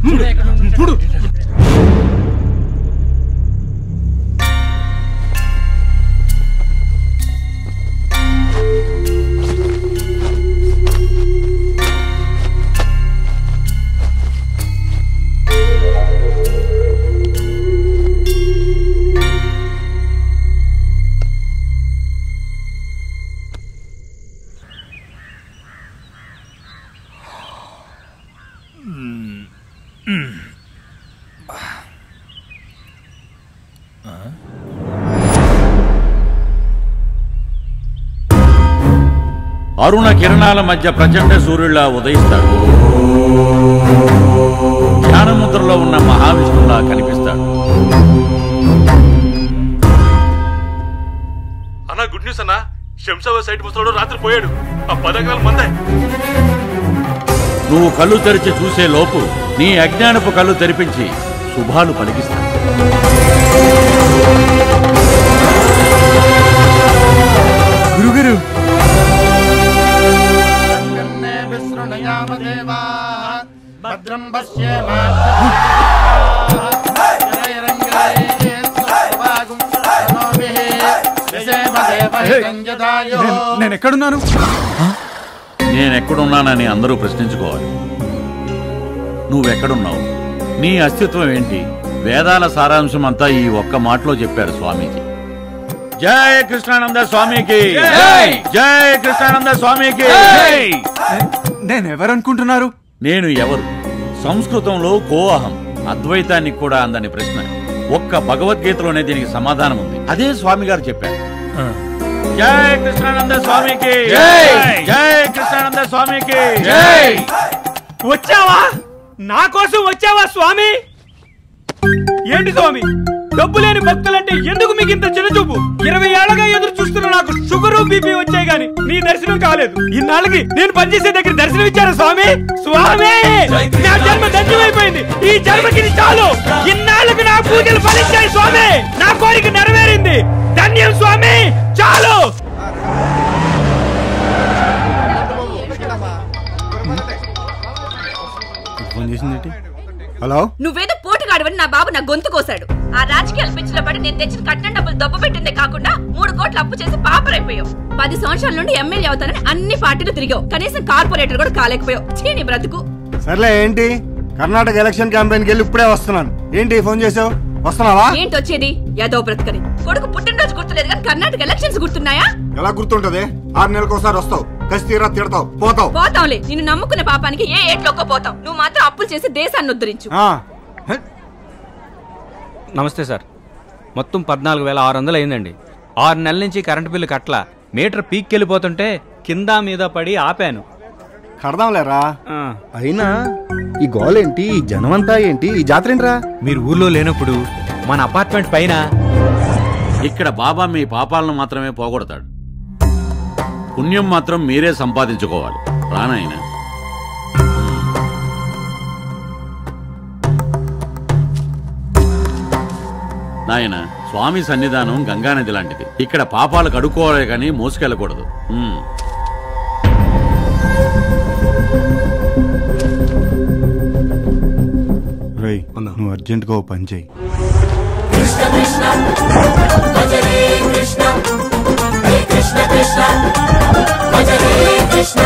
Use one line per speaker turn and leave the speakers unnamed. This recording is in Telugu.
చూడు.
అరుణ కిరణాల మధ్య ప్రచండ సూర్యుడిలా ఉదయిస్తాడు. ధ్యానముద్రలో ఉన్న మహావిష్ణువులా కనిపిస్తాడు.
అన్నా గుడ్ న్యూస్ అన్నా, శంషాబాద్ సైట్ ముసలోడు రాత్రి పోయాడు. ఆ 10 ఎకరాల మందే.
నువ్వు కళ్ళు తెరిచి చూసే లోపు నీ అజ్ఞానపు కళ్ళు తెరిపించి శుభాలు పలికిస్తాడు.
గురుగారు, నేనెక్కడున్నాను?
నేనెక్కడున్నానని అందరూ ప్రశ్నించుకోవాలి. నువ్వెక్కడున్నావు? నీ అస్తిత్వం ఏంటి? వేదాల సారాంశం అంతా ఈ ఒక్క మాటలో చెప్పారు స్వామీజీ. జై కృష్ణానంద స్వామికి, జై కృష్ణానంద స్వామికి.
నేనెవరనుకుంటున్నారు?
నేను ఎవరు? సంస్కృతంలో కోఅహం, అద్వైతానికి కూడా అందని ప్రశ్న ఒక్క భగవద్గీతలోనే దీనికి సమాధానం ఉంది. అదే స్వామి గారు చెప్పారు. జై కృష్ణానంద స్వామికి, జై కృష్ణానంద స్వామికి.
వచ్చావా? నా కోసం వచ్చావా స్వామి? ఏంటి స్వామి, డబ్బు లేని భక్తులంటే ఎందుకు మీకు ఇంత చిన్నచూపు? 20 ఏళ్లగా ఎదురు చూస్తున్న నాకు షుగరు బీపీ వచ్చాయి గాని నీ దర్శనం కాలేదు. ఇన్నాళ్ళకి నేను పనిచేసే దగ్గర దర్శనం ఇచ్చారా స్వామి? స్వామి, నా జన్మ ధన్యమైపోయింది. ఈ జన్మకి చాలు. ఇన్నాళ్ళకి నా పూజలు ఫలించాయి స్వామి. నా కోరిక నెరవేరింది. ధన్యం స్వామి, చాలు.
హలో,
నువ్వేదో పోటుగాడవని నా బాబు నా గొంతు కోసాడు. ఆ రాజకీయాల పిచ్చిలో పడి నేను తెచ్చిన కట్నం డబ్బులు దొబ్బ పెట్టిందే కాకుండా 3 కోట్లు అప్పు చేసి పాపరైపోయావు. 10 సంవత్సరాల నుండి ఎమ్మెల్యే అవుతానని అన్ని పార్టీలు తిరిగావు. కనీసం కార్పొరేటర్ కూడా కాలేకపోయావు. నీ బ్రతుకు.
సర్లే, ఏంటి కర్ణాటక ఎలక్షన్ క్యాంపెయిన్ కి వెళ్ళి ఇప్పుడే వస్తున్నాను. ఏంటి ఫోన్ చేసావు? వస్తున్నావా?
ఏంటి వచ్చేది? యాదో బ్రతకని కొడుకు పుట్టినరోజు గుర్తులేదు కానీ కర్ణాటక ఎలక్షన్స్ గుర్తున్నాయా?
ఎలా గుర్తుంటది? 6 నెలలకు ఒకసారి వస్తావు, కస్తీరా తిడతావు, పోతావు.
పోతావులే, నిన్ను నమ్ముకున్న పాపానికి ఏ ఏట్లోకి పోతావు. నువ్వు మాత్రం అప్పులు చేసి దేశాన్ని ఉద్ధరించు.
నమస్తే సార్, మొత్తం 14,600 అయిందండి. 6 నెలల నుంచి కరెంటు బిల్లు కట్ల. మీటర్ పీక్కెళ్ళిపోతుంటే కింద మీద పడి ఆపాను.
కడదాంలేరా. అయినా ఈ గోలేంటి, ఈ జనమంతా ఏంటి, ఈ జాతర ఏంట్రా?
మీరు ఊర్లో లేనప్పుడు మన అపార్ట్మెంట్ పైన
ఇక్కడ బాబా మీ పాపాలను మాత్రమే పోగొడతాడు. పుణ్యం మాత్రం మీరే సంపాదించుకోవాలి. రానాయన. నాయన, స్వామి సన్నిధానం గంగానది లాంటిది. ఇక్కడ పాపాలు కడుక్కోవాలి కానీ మోసుకెళ్ళకూడదు.
నువ్వు అర్జెంట్గా ఓ పని చేయి.
కృష్ణ కృష్ణ భజరే కృష్ణ, కృష్ణ కృష్ణ భజరే కృష్ణ.